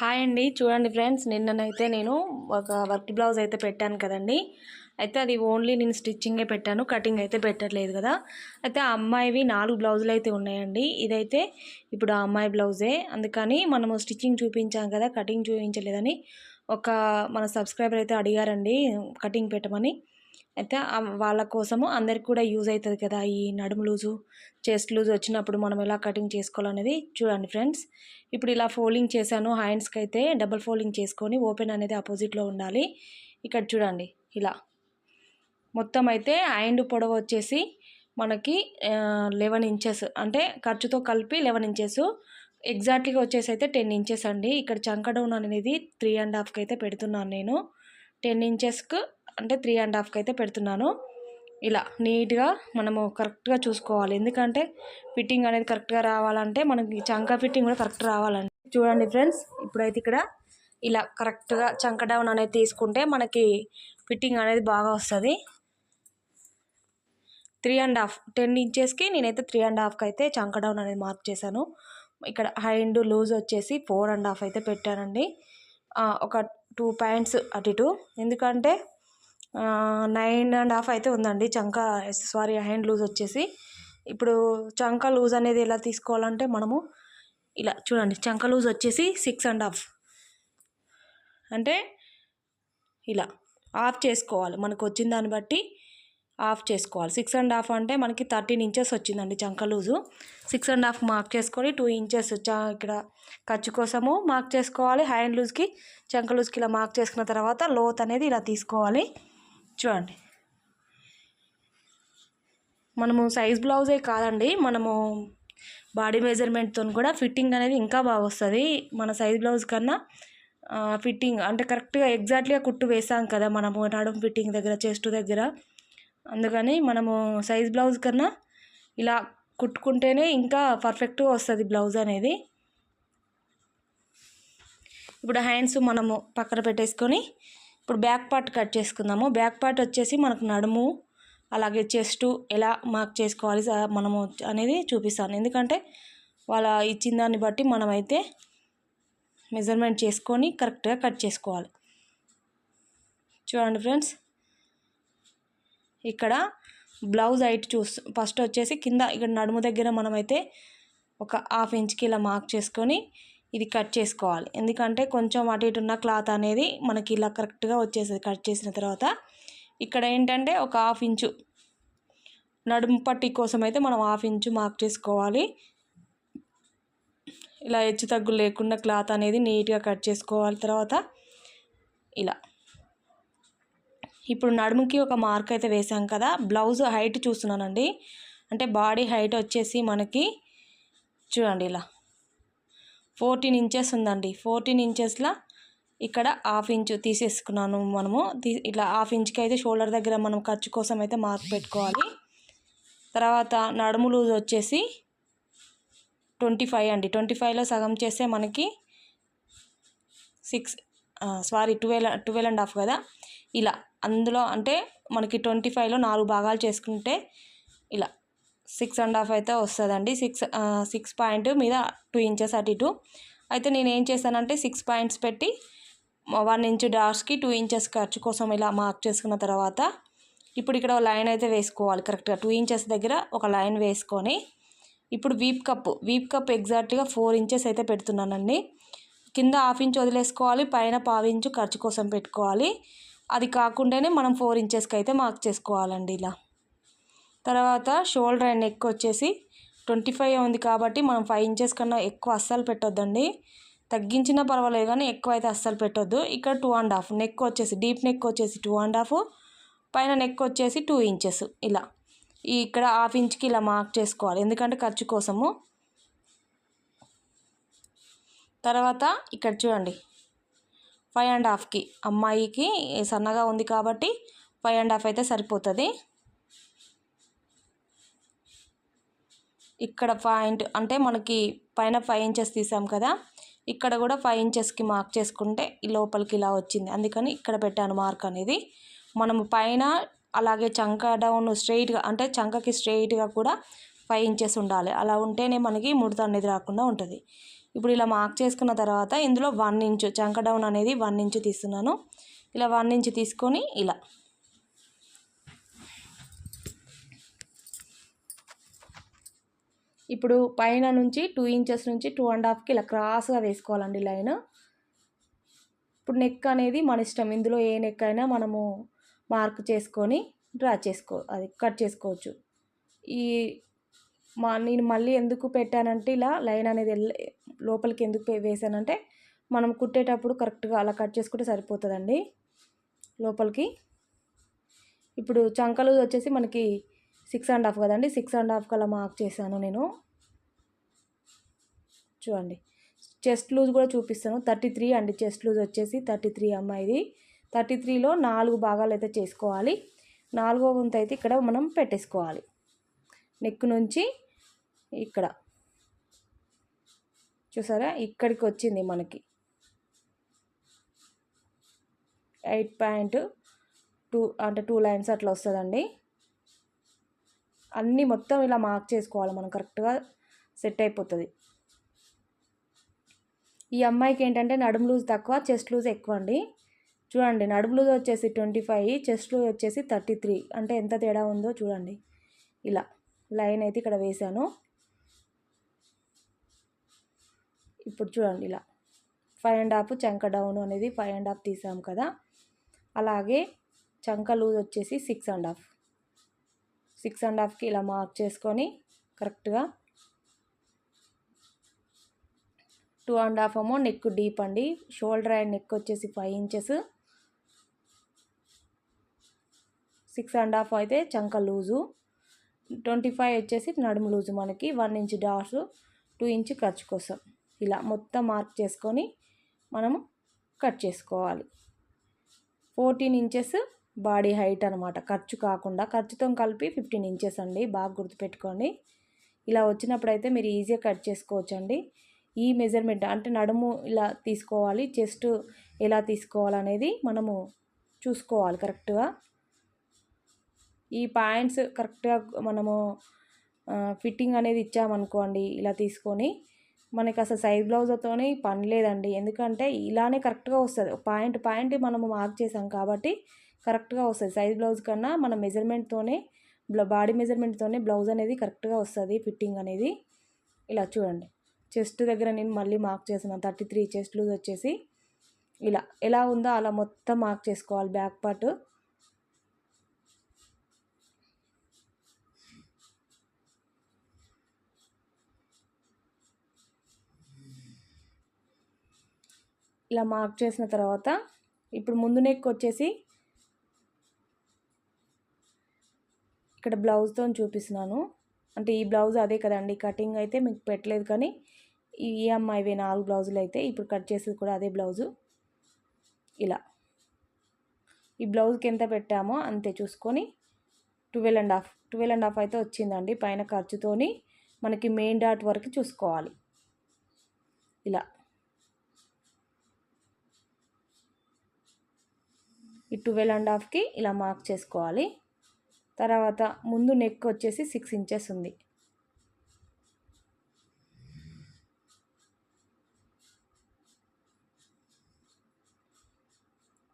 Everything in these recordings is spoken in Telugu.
హాయ్ అండి. చూడండి ఫ్రెండ్స్, నిన్ననైతే నేను ఒక వర్క్ బ్లౌజ్ అయితే పెట్టాను కదండి. అయితే అది ఓన్లీ నేను స్టిచ్చింగే పెట్టాను, కటింగ్ అయితే పెట్టట్లేదు కదా. అయితే ఆ అమ్మాయివి 4 బ్లౌజులు అయితే ఉన్నాయండి. ఇదైతే ఇప్పుడు ఆ అమ్మాయి బ్లౌజే, అందుకని మనము స్టిచ్చింగ్ చూపించాం కదా, కటింగ్ చూపించలేదని ఒక మన సబ్స్క్రైబర్ అయితే అడిగారండి కటింగ్ పెట్టమని. అయితే వాళ్ళ కోసము అందరికి కూడా యూజ్ అవుతుంది కదా, ఈ నడుము లూజు చెస్ట్ లూజ్ వచ్చినప్పుడు మనం ఎలా కటింగ్ చేసుకోవాలనేది చూడండి ఫ్రెండ్స్. ఇప్పుడు ఇలా ఫోల్డింగ్ చేశాను, హ్యాండ్స్కి అయితే డబుల్ ఫోల్డింగ్ చేసుకొని ఓపెన్ అనేది ఆపోజిట్లో ఉండాలి. ఇక్కడ చూడండి, ఇలా మొత్తం అయితే హ్యాండ్ పొడవు వచ్చేసి మనకి 11 ఇంచెస్, అంటే ఖర్చుతో కలిపి 11 ఇంచెస్, ఎగ్జాక్ట్గా వచ్చేసి అయితే 10 ఇంచెస్ అండి. ఇక్కడ చంక డౌన్ అనేది 3.5కి అయితే పెడుతున్నాను నేను. 10 ఇంచెస్కు అంటే 3.5కి అయితే పెడుతున్నాను. ఇలా నీట్గా మనము కరెక్ట్గా చూసుకోవాలి, ఎందుకంటే ఫిట్టింగ్ అనేది కరెక్ట్గా రావాలంటే మనకి చంక ఫిట్టింగ్ కూడా కరెక్ట్ రావాలండి. చూడండి ఫ్రెండ్స్, ఇప్పుడైతే ఇక్కడ ఇలా కరెక్ట్గా చంక డౌన్ అనేది తీసుకుంటే మనకి ఫిట్టింగ్ అనేది బాగా వస్తుంది. 3.5 10 ఇంచెస్కి నేనైతే 3.5కి అయితే చంక డౌన్ అనేది మార్క్ చేశాను. ఇక్కడ హ్యాండ్ లూజ్ వచ్చేసి 4.5 అయితే పెట్టానండి. ఒక 2 పాయింట్స్ అటు ఇటు, ఎందుకంటే 9.5 అయితే ఉందండి చంక, హ్యాండ్ లూజ్ వచ్చేసి. ఇప్పుడు చంక లూజ్ అనేది ఎలా తీసుకోవాలంటే మనము ఇలా చూడండి, చంక లూజ్ వచ్చేసి 6.5, అంటే ఇలా ఆఫ్ చేసుకోవాలి, మనకు వచ్చిన దాన్ని బట్టి ఆఫ్ చేసుకోవాలి. 6.5 అంటే మనకి 13 ఇంచెస్ వచ్చిందండి చంక లూజు. 6.5 మార్క్ చేసుకొని 2 ఇంచెస్ ఇక్కడ ఖర్చు కోసము మార్క్ చేసుకోవాలి. హ్యాండ్ లూజ్కి చంక లూజ్కి ఇలా మార్క్ చేసుకున్న తర్వాత లోత్ అనేది ఇలా తీసుకోవాలి. చూడండి, మనము సైజ్ బ్లౌజే కాదండి, మనము బాడీ మెజర్మెంట్తో కూడా ఫిట్టింగ్ అనేది ఇంకా బాగా వస్తుంది. మన సైజ్ బ్లౌజ్ కన్నా ఫిట్టింగ్ అంటే కరెక్ట్గా ఎగ్జాక్ట్గా కుట్టు వేసాం కదా మనము నడుము ఫిట్టింగ్ దగ్గర, చెస్ట్ దగ్గర, అందుకని మనము సైజ్ బ్లౌజ్ కన్నా ఇలా కుట్టుకుంటేనే ఇంకా పర్ఫెక్ట్గా వస్తుంది బ్లౌజ్ అనేది. ఇప్పుడు హ్యాండ్స్ మనము పక్కన పెట్టేసుకొని ఇప్పుడు బ్యాక్ పార్ట్ కట్ చేసుకుందాము. బ్యాక్ పార్ట్ వచ్చేసి మనకు నడుము అలాగే చెస్ట్ ఎలా మార్క్ చేసుకోవాలి మనము అనేది చూపిస్తాను, ఎందుకంటే వాళ్ళ ఇచ్చిన దాన్ని బట్టి మనమైతే మెజర్మెంట్ చేసుకొని కరెక్ట్గా కట్ చేసుకోవాలి. చూడండి ఫ్రెండ్స్, ఇక్కడ బ్లౌజ్ హైట్ ఫస్ట్ వచ్చేసి కింద ఇక్కడ నడుము దగ్గర మనమైతే ఒక 1/2 ఇంచ్కి ఇలా మార్క్ చేసుకొని ఇది కట్ చేసుకోవాలి, ఎందుకంటే కొంచెం అటు ఇటు ఉన్న క్లాత్ అనేది మనకి ఇలా కరెక్ట్గా వచ్చేస్తుంది. కట్ చేసిన తర్వాత ఇక్కడ ఏంటంటే ఒక 1/2 ఇంచు నడుము పట్టి కోసం అయితే మనం 1/2 ఇంచు మార్క్ చేసుకోవాలి. ఇలా హెచ్చు తగ్గు లేకుండా క్లాత్ అనేది నీట్గా కట్ చేసుకోవాలి. తర్వాత ఇలా ఇప్పుడు నడుముకి ఒక మార్క్ అయితే వేసాం కదా, బ్లౌజ్ హైట్ చూస్తున్నానండి, అంటే బాడీ హైట్ వచ్చేసి మనకి చూడండి ఇలా 14 ఇంచెస్ ఉందండి. 14 ఇంచెస్లో ఇక్కడ 1/2 ఇంచు తీసేసుకున్నాను. మనము ఇట్లా 1/2 ఇంచుకి అయితే షోల్డర్ దగ్గర మనం ఖర్చు కోసం అయితే మార్క్ పెట్టుకోవాలి. తర్వాత నడుము లూజ్ వచ్చేసి 25 అండి. 25లో సగం చేస్తే మనకి 12.5 కదా. ఇలా అందులో అంటే మనకి 25లో 4 భాగాలు చేసుకుంటే ఇలా 6.5 అయితే వస్తుందండి. 6 పాయింట్ మీద 2 ఇంచెస్ అటు ఇటు. అయితే నేను ఏం చేశానంటే 6 పాయింట్స్ పెట్టి 1 ఇంచు డాట్స్కి 2 ఇంచెస్ ఖర్చు కోసం ఇలా మార్క్ చేసుకున్న తర్వాత ఇప్పుడు ఇక్కడ లైన్ అయితే వేసుకోవాలి. కరెక్ట్గా 2 ఇంచెస్ దగ్గర ఒక లైన్ వేసుకొని ఇప్పుడు వీప్ కప్ ఎగ్జాక్ట్గా 4 ఇంచెస్ అయితే పెడుతున్నానండి. కింద 1/2 ఇంచు వదిలేసుకోవాలి, పైన 1/4 ఇంచు ఖర్చు కోసం పెట్టుకోవాలి. అది కాకుండానే మనం 4 ఇంచెస్కి అయితే మార్క్ చేసుకోవాలండి ఇలా. తర్వాత షోల్డర్ అండ్ నెక్ వచ్చేసి 25 ఉంది కాబట్టి మనం 5 ఇంచెస్ కన్నా ఎక్కువ అస్సలు పెట్టొద్దండి. తగ్గించినా పర్వాలేదు కానీ ఎక్కువ అయితే అస్సలు పెట్టొద్దు. ఇక్కడ 2.5 నెక్ వచ్చేసి, డీప్ నెక్ వచ్చేసి 2.5, పైన నెక్ వచ్చేసి 2 ఇంచెస్ ఇలా. ఇక్కడ 1/2 ఇంచుకి ఇలా మార్క్ చేసుకోవాలి, ఎందుకంటే ఖర్చు కోసము. తర్వాత ఇక్కడ చూడండి 5.5కి, అమ్మాయికి సన్నగా ఉంది కాబట్టి 5.5 అయితే సరిపోతుంది. ఇక్కడ పాయింట్ అంటే మనకి పైన 5 ఇంచెస్ తీసాం కదా, ఇక్కడ కూడా 5 ఇంచెస్కి మార్క్ చేసుకుంటే ఈ లోపలికి ఇలా వచ్చింది, అందుకని ఇక్కడ పెట్టాను మార్క్ అనేది. మనము పైన అలాగే చంక డౌన్ స్ట్రైట్గా, అంటే చంకకి స్ట్రైట్గా కూడా 5 ఇంచెస్ ఉండాలి. అలా ఉంటేనే మనకి ముడత అనేది రాకుండా ఉంటుంది. ఇప్పుడు ఇలా మార్క్ చేసుకున్న తర్వాత ఇందులో 1 ఇంచు చంక డౌన్ అనేది 1 ఇంచు తీస్తున్నాను. ఇలా 1 ఇంచు తీసుకొని ఇలా ఇప్పుడు పైన నుంచి 2 ఇంచెస్ నుంచి 2.5కి ఇలా క్రాస్గా వేసుకోవాలండి లైన్. ఇప్పుడు నెక్ అనేది మన ఇష్టం, ఇందులో ఏ నెక్ అయినా మనము మార్క్ చేసుకొని డ్రా అది కట్ చేసుకోవచ్చు. నేను మళ్ళీ ఎందుకు పెట్టానంటే ఇలా లైన్ అనేది లోపలికి ఎందుకు వేసానంటే మనం కుట్టేటప్పుడు కరెక్ట్గా అలా కట్ చేసుకుంటే సరిపోతుందండి లోపలికి. ఇప్పుడు చంకలు వచ్చేసి మనకి 6.5 కదండి, 6.5కి అలా మార్క్ చేశాను నేను. చూడండి చెస్ట్ లూజ్ కూడా చూపిస్తాను. 33 అండి చెస్ట్ లూజ్ వచ్చేసి 33 అమ్మాయిది. 33లో 4 భాగాలు అయితే చేసుకోవాలి. 4వ వంతు అయితే ఇక్కడ మనం పెట్టేసుకోవాలి. నెక్ నుంచి ఇక్కడ చూసారా ఇక్కడికి వచ్చింది మనకి 8.2 అంటే 2 లైన్స్ అట్లా వస్తుందండి. అన్నీ మొత్తం ఇలా మార్క్ చేసుకోవాలి మనం, కరెక్ట్గా సెట్ అయిపోతుంది. ఈ అమ్మాయికి ఏంటంటే నడుము లూజ్ తక్కువ, చెస్ట్ లూజ్ ఎక్కువ అండి. చూడండి నడుము లూజ్ వచ్చేసి 25, చెస్ట్ లూజ్ వచ్చేసి 33, అంటే ఎంత తేడా ఉందో చూడండి. ఇలా లైన్ అయితే ఇక్కడ వేసాను. ఇప్పుడు చూడండి ఇలా 5.5 చంక డౌన్ అనేది 5.5 తీసాం కదా, అలాగే చంక లూజ్ వచ్చేసి 6.5కి ఇలా మార్క్ చేసుకొని కరెక్ట్గా 2.5 ఏమో నెక్ డీప్ అండి. షోల్డర్ అండ్ నెక్ వచ్చేసి 5 ఇంచెస్, 6.5 అయితే చంక లూజు, 25 వచ్చేసి నడుము లూజు మనకి, 1 ఇంచ్ డాట్స్, 2 ఇంచ్ ఖర్చు కోసం. ఇలా మొత్తం మార్క్ చేసుకొని మనము కట్ చేసుకోవాలి. 14 ఇంచెస్ బాడీ హైట్ అనమాట, ఖర్చు కాకుండా, ఖర్చుతో కలిపి 15 ఇంచెస్ అండి, బాగా గుర్తుపెట్టుకోండి. ఇలా వచ్చినప్పుడు అయితే మీరు ఈజీగా కట్ చేసుకోవచ్చు అండి. ఈ మెజర్మెంట్ అంటే నడుము ఇలా తీసుకోవాలి, చెస్ట్ ఎలా తీసుకోవాలనేది మనము చూసుకోవాలి కరెక్ట్గా. ఈ పాయింట్స్ కరెక్ట్గా మనము ఫిట్టింగ్ అనేది ఇచ్చామనుకోండి ఇలా తీసుకొని, మనకి అసలు సైజ్ బ్లౌజ్తోనే పని లేదండి. ఎందుకంటే ఇలానే కరెక్ట్గా వస్తుంది, పాయింట్ మనము మార్క్ చేసాం కాబట్టి కరెక్ట్గా వస్తుంది. సైజ్ బ్లౌజ్ కన్నా మన మెజర్మెంట్తోనే, బాడీ మెజర్మెంట్తోనే బ్లౌజ్ అనేది కరెక్ట్గా వస్తుంది ఫిట్టింగ్ అనేది. ఇలా చూడండి చెస్ట్ దగ్గర నేను మళ్ళీ మార్క్ చేస్తున్నాను. 33 చెస్ట్ లూజ్ వచ్చేసి ఇలా ఎలా ఉందో అలా మొత్తం మార్క్ చేసుకోవాలి బ్యాక్ పార్ట్. ఇలా మార్క్ చేసిన తర్వాత ఇప్పుడు ముందు నెక్ వచ్చేసి ఇక్కడ బ్లౌజ్తో చూపిస్తున్నాను. అంటే ఈ బ్లౌజ్ అదే కదండి, కటింగ్ అయితే మీకు పెట్టలేదు కానీ ఈ అమ్మాయివి 4 బ్లౌజులు అయితే ఇప్పుడు కట్ చేసేది కూడా అదే బ్లౌజు. ఇలా ఈ బ్లౌజ్కి ఎంత పెట్టామో అంతే చూసుకొని 12.5 అయితే వచ్చిందండి పైన ఖర్చుతోని. మనకి మెయిన్ డాట్ వరకు చూసుకోవాలి. ఇలా ఈ 12.5కి ఇలా మార్క్ చేసుకోవాలి. తర్వాత ముందు నెక్ వచ్చేసి 6 ఇంచెస్ ఉంది.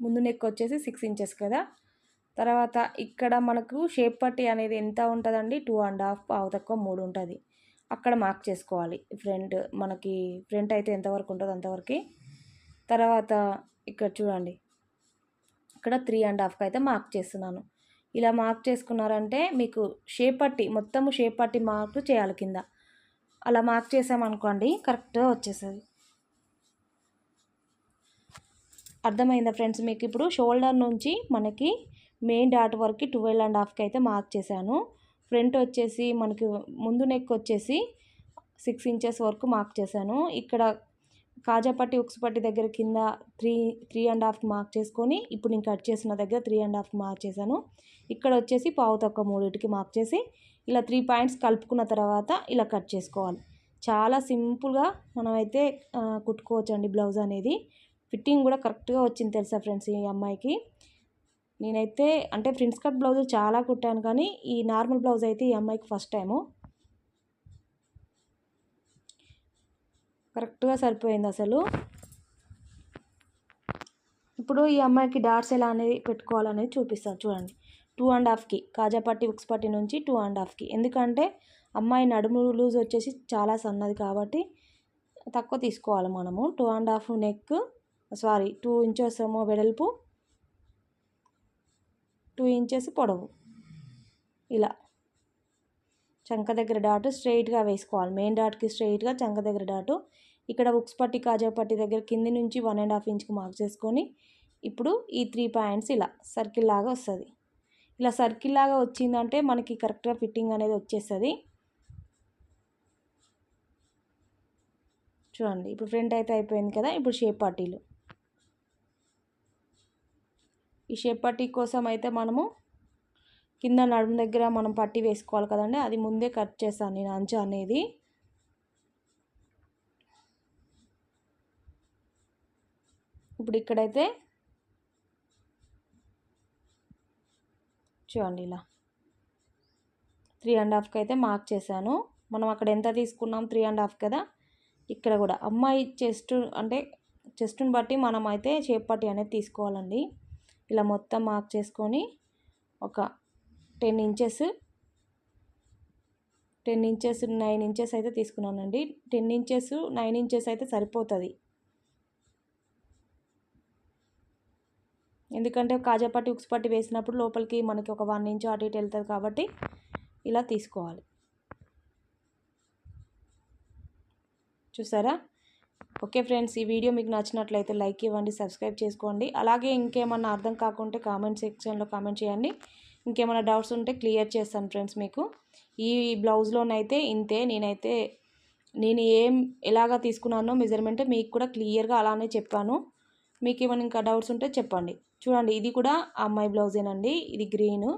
ముందు నెక్ వచ్చేసి 6 ఇంచెస్ కదా. తర్వాత ఇక్కడ మనకు షేప్ పట్టి అనేది ఎంత ఉంటుందండి, 2.5, పావు తక్కువ 3 ఉంటుంది. అక్కడ మార్క్ చేసుకోవాలి. మనకి ఫ్రంట్ అయితే ఎంతవరకు ఉంటుందో అంతవరకు. తర్వాత ఇక్కడ చూడండి ఇక్కడ 3.5కి అయితే మార్క్ చేస్తున్నాను. ఇలా మార్క్ చేసుకున్నారంటే మీకు షేప్ పట్టి మొత్తము షేప్ పట్టి మార్క్ చేయాలి కింద. అలా మార్క్ చేసామనుకోండి కరెక్ట్గా వచ్చేస్తుంది. అర్థమైందా ఫ్రెండ్స్ మీకు? ఇప్పుడు షోల్డర్ నుంచి మనకి మెయిన్ డాట్ వరకు 12.5కి అయితే మార్క్ చేశాను. ఫ్రంట్ వచ్చేసి మనకి ముందు నెక్ వచ్చేసి 6 ఇంచెస్ వరకు మార్క్ చేశాను. ఇక్కడ కాజాపట్టి ఉక్స్ పట్టి దగ్గర కింద 3.5కి మార్క్ చేసుకొని ఇప్పుడు నేను కట్ చేసిన దగ్గర 3.5కి మార్క్ చేశాను. ఇక్కడ వచ్చేసి పావు తక్కువ 3కి మార్క్ చేసి ఇలా 3 పాయింట్స్ కలుపుకున్న తర్వాత ఇలా కట్ చేసుకోవాలి. చాలా సింపుల్గా మనమైతే కుట్టుకోవచ్చు అండి బ్లౌజ్ అనేది. ఫిట్టింగ్ కూడా కరెక్ట్గా వచ్చింది తెలుసా ఫ్రెండ్స్ ఈ అమ్మాయికి. నేనైతే అంటే ప్రిన్స్ కట్ బ్లౌజ్ చాలా కుట్టాను కానీ ఈ నార్మల్ బ్లౌజ్ అయితే ఈ అమ్మాయికి ఫస్ట్ టైము. కరెక్ట్గా సరిపోయింది అసలు. ఇప్పుడు ఈ అమ్మాయికి డాట్స్ ఎలా అనేది పెట్టుకోవాలనేది చూపిస్తాను చూడండి. 2.5కి కాజా పట్టి ఉక్స్ పట్టి నుంచి 2.5కి. ఎందుకంటే అమ్మాయి నడుము లూజ్ వచ్చేసి చాలా సన్నది కాబట్టి తక్కువ తీసుకోవాలి మనము. 2.5 నెక్, 2 ఇంచెస్ ఏమో వెడల్పు, 2 ఇంచెస్ పొడవు. ఇలా చంక దగ్గర డాటు స్ట్రైట్గా వేసుకోవాలి. మెయిన్ డాట్కి స్ట్రైట్గా చంక దగ్గర డాటు. ఇక్కడ ఉక్స్ పట్టి కాజా పట్టి దగ్గర కింది నుంచి 1.5 ఇంచ్కి మార్క్ చేసుకొని ఇప్పుడు ఈ 3 పాయింట్స్ ఇలా సర్కిల్ లాగా వస్తుంది. ఇలా సర్కిల్ లాగా వచ్చిందంటే మనకి కరెక్ట్గా ఫిట్టింగ్ అనేది వచ్చేస్తుంది. చూడండి ఇప్పుడు ఫ్రంట్ అయితే అయిపోయింది కదా. ఇప్పుడు షేప్ పట్టీలు. ఈ షేప్ పట్టీ కోసం అయితే మనము కింద నడుము దగ్గర మనం పట్టీ వేసుకోవాలి కదండి, అది ముందే కట్ చేస్తాను నేను అంచు అనేది. ఇప్పుడు ఇక్కడైతే చూడండి ఇలా 3.5కి అయితే మార్క్ చేశాను. మనం అక్కడ ఎంత తీసుకున్నాం 3.5 కదా. ఇక్కడ కూడా అమ్మాయి చెస్ట్ని బట్టి మనం అయితే షేప్ పట్టీ అనేది తీసుకోవాలండి. ఇలా మొత్తం మార్క్ చేసుకొని ఒక 10 ఇంచెస్ 9 ఇంచెస్ అయితే తీసుకున్నానండి. 10 ఇంచెస్ 9 ఇంచెస్ అయితే సరిపోతుంది. ఎందుకంటే కాజా పట్టి ఉక్స్ పట్టి వేసినప్పుడు లోపలికి మనకి ఒక 1 ఇంచ్ అటు ఇటు వెళ్తుంది కాబట్టి ఇలా తీసుకోవాలి. చూసారా? ఓకే ఫ్రెండ్స్, ఈ వీడియో మీకు నచ్చినట్లయితే లైక్ ఇవ్వండి, సబ్స్క్రైబ్ చేసుకోండి. అలాగే ఇంకేమన్నా అర్థం కాకుంటే కామెంట్ సెక్షన్లో కామెంట్ చేయండి. ఇంకేమైనా డౌట్స్ ఉంటే క్లియర్ చేస్తాను ఫ్రెండ్స్ మీకు. ఈ బ్లౌజ్లోనైతే ఇంతే. నేను ఎలాగా తీసుకున్నానో మెజర్మెంట్ మీకు కూడా క్లియర్గా అలానే చెప్పాను. మీకు ఏమైనా ఇంకా డౌట్స్ ఉంటే చెప్పండి. చూడండి ఇది కూడా అమ్మాయి బ్లౌజేనండి. ఇది గ్రీన్.